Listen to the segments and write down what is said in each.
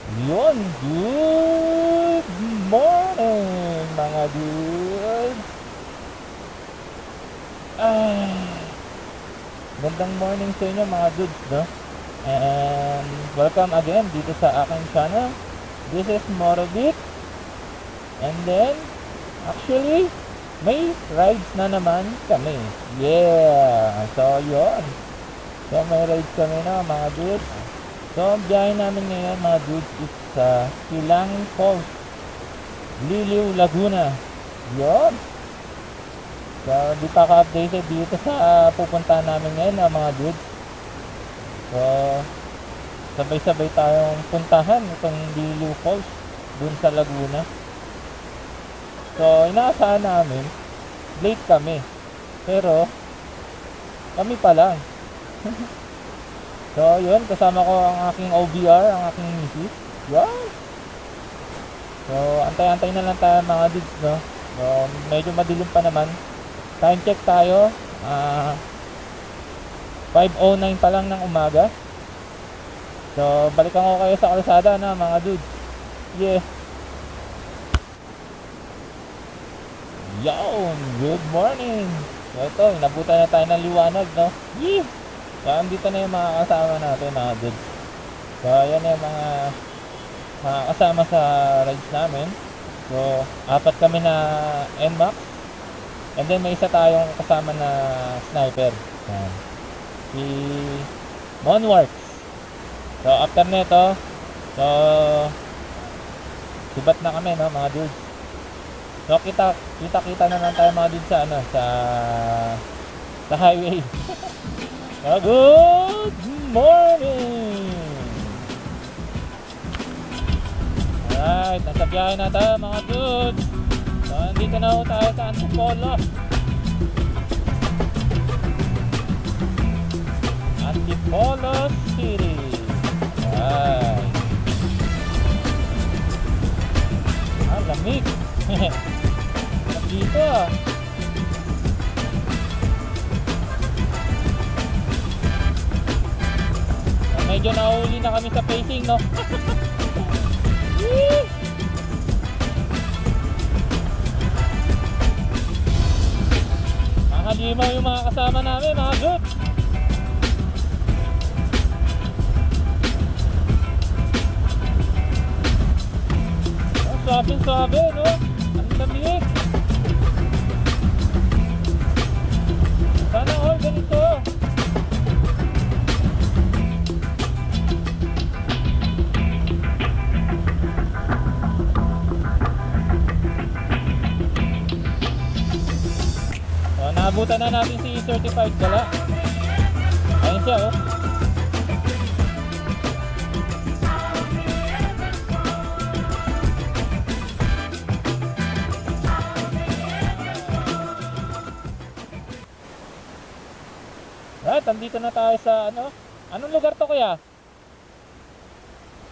Yun, good morning mga dudes. Gandang morning sa inyo mga dudes, no? And welcome again dito sa aking channel. This is Morobit. And then, actually, may rides na naman kami. Yeah! So, yun. So, may rides kami na mga dudes. So, ang biyahe namin ngayon mga dudes is sa Silang Falls, Liliw, Laguna. Yun. So, di pa ka-updated dito sa pupuntahan namin ngayon mga dudes. So, sabay-sabay tayong puntahan itong Liliw Falls dun sa Laguna. So, inaasahan namin late kami. Pero, kami pa lang. So, yun, kasama ko ang aking OBR, ang aking misis. Wow! So, antay-antay na lang tayo mga dudes, no? So, medyo madilim pa naman. Time check tayo. 5:09 pa lang ng umaga. So, balikan ko kayo sa kalsada na mga dudes. Yeah! Yon! Good morning! So, ito, inabutan na tayo ng liwanag, no? Yeah! So, andito na yung mga kasama natin mga dudes. So, ayan na yung mga kasama sa rides namin. So, 4 kami na NMAX. And then, may isa tayong kasama na sniper. Yan. Si Monworks. So, after nito, so, sibat na kami, no, mga dudes. So, kita na lang tayo mga dudes sa, sa highway. Good morning! Alright, nasa biyahe na tayo mga dudes. So, andito na ho tayo sa Antipolo. Antipolo City. Alright. Lamig. Dito medyo nahuli na kami sa pacing, no? Mga limaw yung mga kasama namin, mga good. Swabe, no? Ang lamig. Sana all ganito. Naabutan na natin si Certified Gala. Ayun siya, oh. Right, andito na tayo sa ano? Anong lugar to kuya?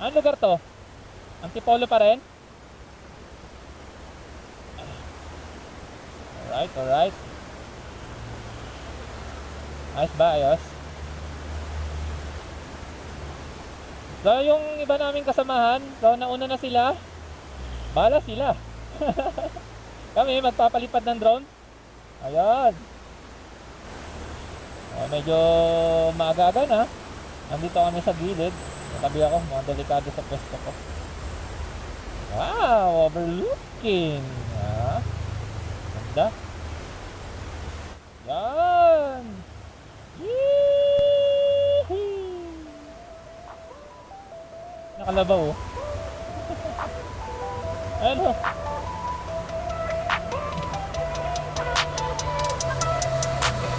Anong lugar to? Antipolo pa rin? Alright. Ayos ba? Ayos? So, yung iba naming kasamahan, so, nauna na sila. Bahala sila. Kami, magpapalipad ng drone. Ayan. Medyo maaga-aga na. Nandito kami sa gilid. Natabi ako, mga delikado sa pwesto ko. Wow, overlooking. Ganda. Yan. Nakalabaw, oh. Ayan, oh.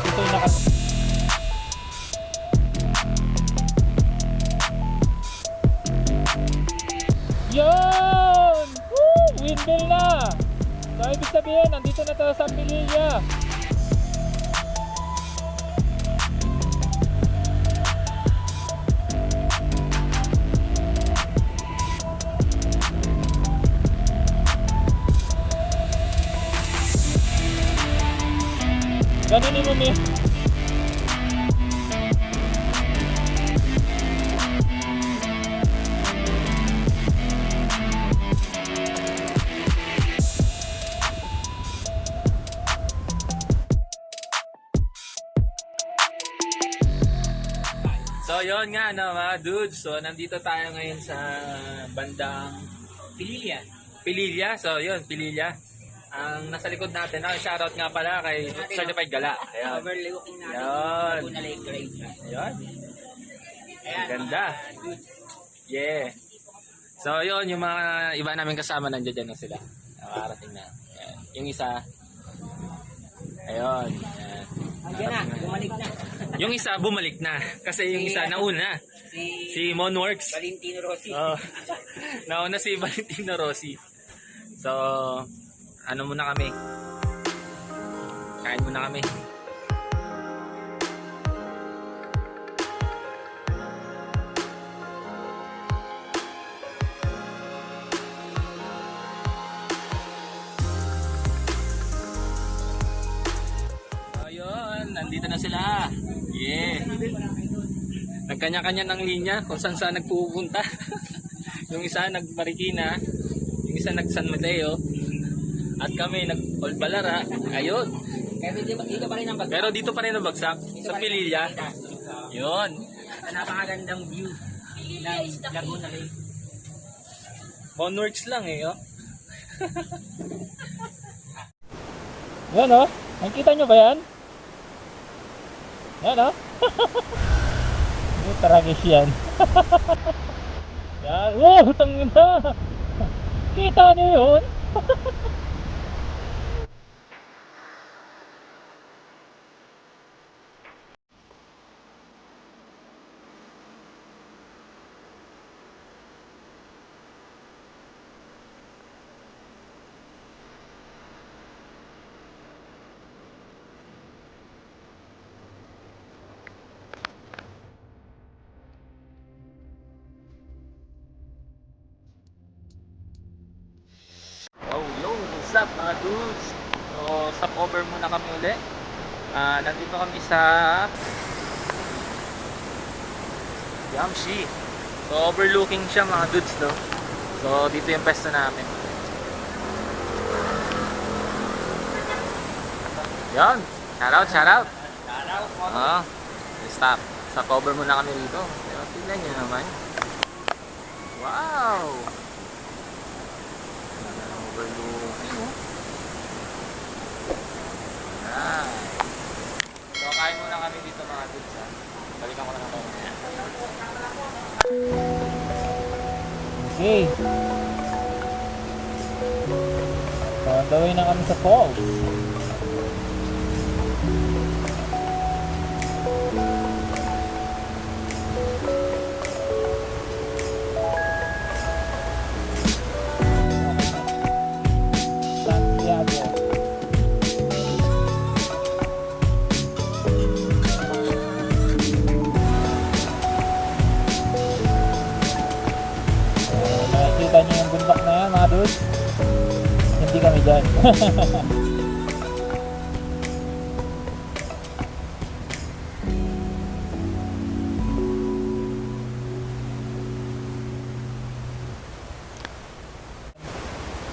Ito yung Yun! Woo! Windmill na! So, ibig sabihin, nandito na tayo sa Pililla. Ganunin mo, Mi. yun nga, no, mga dudes. So, nandito tayo ngayon sa bandang Pililla. So, yun, Pililla. Ang nasa likod natin, shoutout nga pala kay Certified Gala. Ayan. Overlooking natin Yun. Laguna Lake Grade. Ayan. Ayan, Ganda. dudes. Yeah. So, yun, yung mga iba namin kasama nandiyan na sila. Nakarating na. Ayan. Yung isa, ayun. Ayan. Andiyan na, bumalik na. Yung isa, bumalik na. Kasi yung isa, nauna. Si Monworks. Valentino Rossi. Oh, nauna si Valentino Rossi. So, ano muna kami? Kain muna kami. So, yun. Nandito na sila. Yeah. Nagkanya-kanya ng linya kung saan saan nagpupunta. Yung isa nag-Marikina, yung isa nag-San Mateo, at kami nag-Olbalara. Ayun. Pero dito pa rin ang bagsak. Pero dito pa rin ang bagsak sa Pililla. Yun. Sa napakagandang view ng Laguna Lake. Monworks lang eh, oh. Yan oh, nakikita nyo ba yan? Yan oh. Yung taragis yan. Yan, wow, tangin na. Kita nyo yun? Oh, yo, what's up mga dudes? So, stop over muna kami uli. Nandito kami sa Yamshi. So, overlooking siya mga dudes, no? So, dito yung pwesto namin. Yan, shoutout. Shoutout mo. Stop. Stop over muna kami dito. Pero, tignan nyo naman. Wow! Overlooking, oh. Nice. So, kain muna kami dito mga dudes, ha. Balikan ko na lang kayo. Okay. So, on the way na kami sa falls. Santiago. Nakikita niyo yung bundok na yan mga dudes? Hindi kami dyan.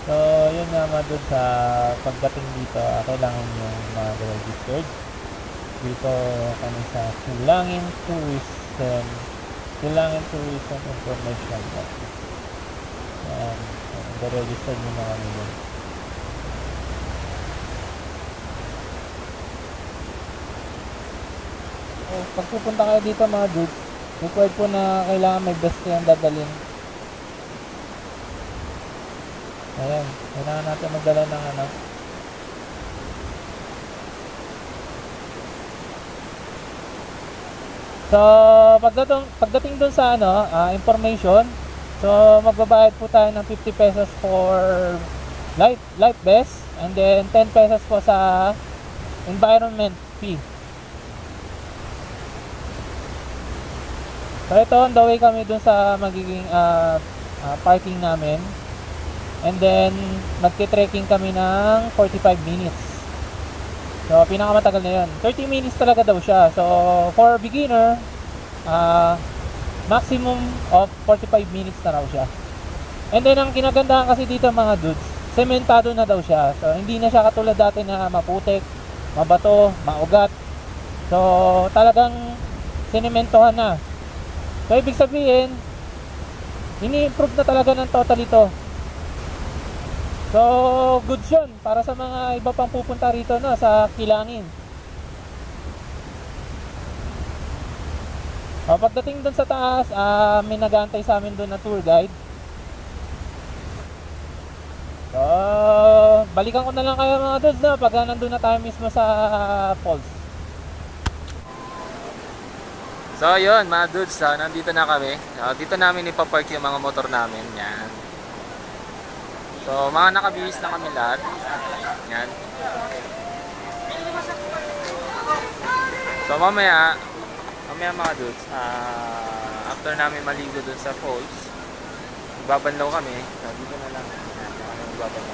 So, yun nga mga dudes, sa pagdating dito, kailangan yung mag-registered. Dito kami sa Tulangin Tourism Information Office. Yan, mag-register nyo na kami yun. So, pag pupunta kayo dito mga dudes, required po na kailangan may vest kayong dadalhin. Ayan, kailangan natin magdala ng ano. So, pagdating dun sa ano, information, so magbabayad po tayo ng 50 pesos for life vest, and then 10 pesos po sa environment fee. So, ito on the way kami dun sa magiging parking namin. And then, magti-trekking kami ng 45 minutes. So, pinakamatagal na yun. 30 minutes talaga daw siya. So, for beginner, maximum of 45 minutes na raw siya. And then, ang kinagandahan kasi dito mga dudes, sementado na daw siya. So, hindi na siya katulad dati na maputik, mabato, maugat. So, talagang sinementohan na. So ibig sabihin, ini-improve na talaga ng total ito. So goods yun para sa mga iba pang pupunta rito, no, sa Kilangin. Pagdating doon sa taas, may nag-aantay sa amin doon na tour guide. So, balikan ko na lang kayo mga dudes na pag nandun na tayo mismo sa falls. So yun mga dudes, nandito na kami. Dito namin ipapark yung mga motor namin. Yan. So mga nakabihis na kami lahat. Yan. So mamaya mga dudes, after namin maligo dun sa falls, magbabanlaw kami. Dito na lang. Yan, kami magbabanlaw.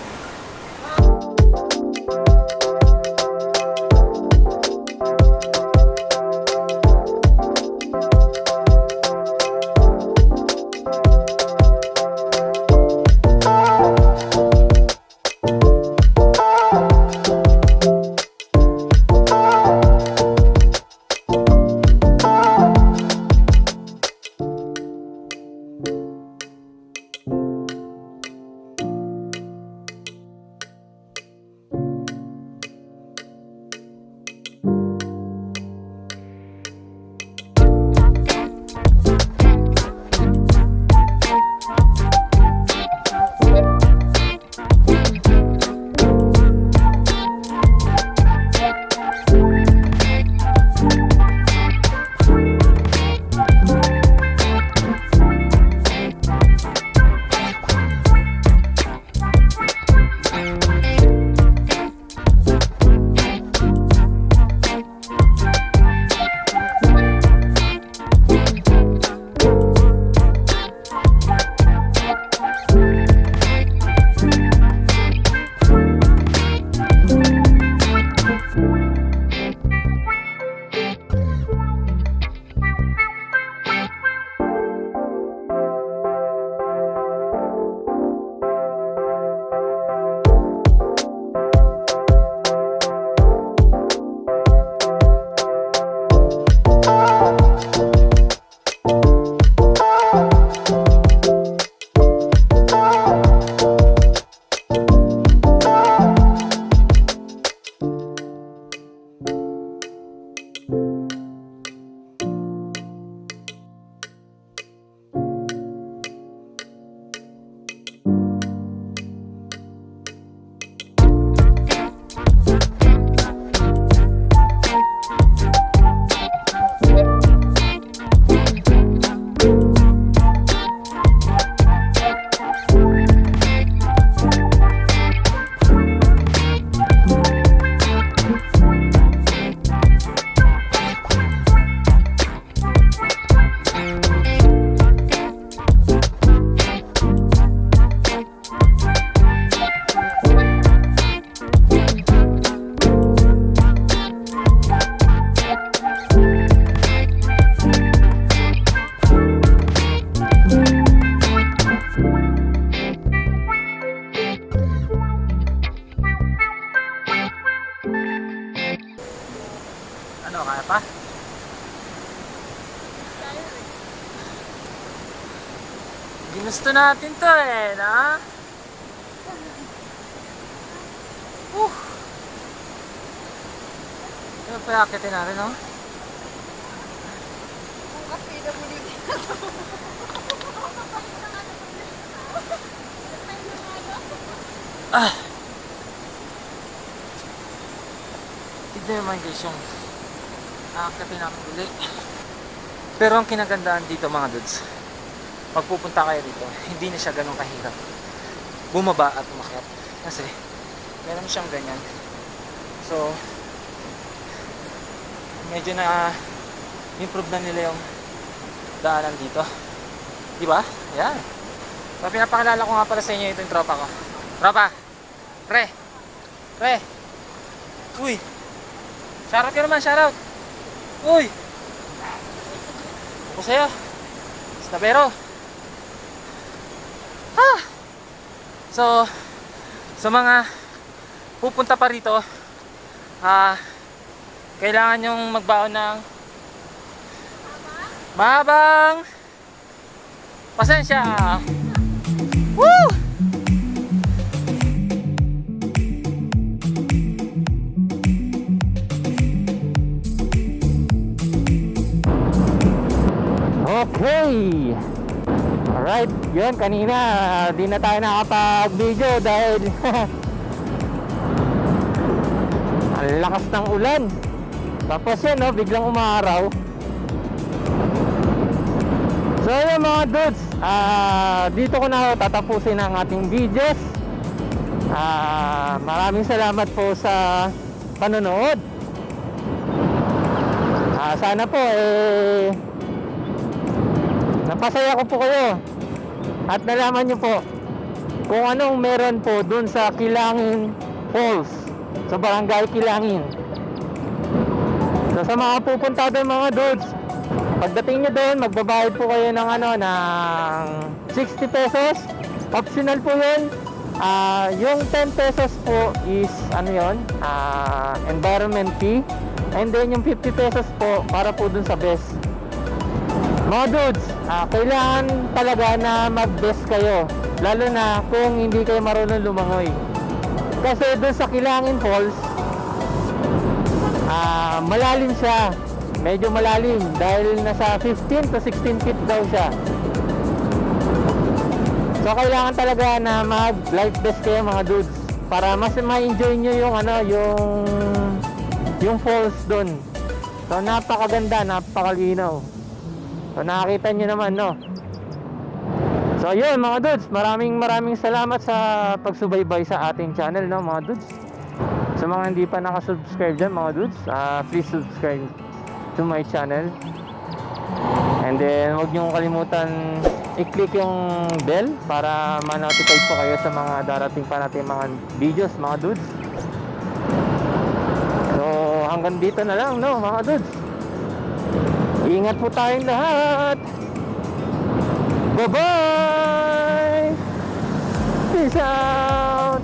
Ano, kaya pa? Ginusto natin to eh, na? Ano pa yakitin natin, no? Bukas PWD. Tignan naman guys yung nakakatin namin uli. Pero ang kinagandaan dito mga dudes, pag pupunta kayo dito, hindi na siya ganun kahirap bumaba at umakyat. Kasi meron siyang ganyan. So medyo na improve na nila yung daanan dito. Diba? Yan. So pinapakilala ko nga pala sa inyo itong tropa ko. Tropa! Pre! Uy! Shoutout ka naman, shoutout! Uy! Ako sa'yo! Snapero! So, sa mga pupunta pa rito, kailangan nyong magbaon ng mahabang Pasensya. Woo! Okay. Alright, yun kanina di na tayo nakapag-video dahil ang lakas ng ulan. Tapos yun, no, biglang umaraw. So yun mga dudes, dito ko na tatapusin ang ating videos. Maraming salamat po sa panonood. Sana po napasaya ko po kayo at nalaman nyo po kung anong meron po dun sa Kilangin Falls, sa Barangay Kilangin. So sa mga pupunta doon mga dudes, pagdating nyo doon, magbabayad po kayo ng ng 60 pesos. Optional po yun. Yung 10 pesos po is environment fee. And then yung 50 pesos po para po dun sa best. Mga dudes, kailangan talaga na mag-best kayo, lalo na kung hindi kayo marunong lumangoy. Kasi dun sa Kilangin Falls, malalim siya. Medyo malalim dahil nasa 15 to 16 feet daw siya. So kailangan talaga na mag-life vest kayo mga dudes para mas ma-enjoy nyo yung falls doon. So napakaganda, napakalinaw. So nakakita nyo naman, no? So yun mga dudes, maraming salamat sa pagsubaybay sa ating channel, no mga dudes. Sa mga hindi pa nakasubscribe dyan mga dudes, please subscribe to my channel. And then huwag nyo kalimutan i-click yung bell para ma-notify po kayo sa mga darating pa natin mga videos mga dudes. So hanggang dito na lang, no mga dudes. Ingat po tayong lahat. Bye bye. Peace out.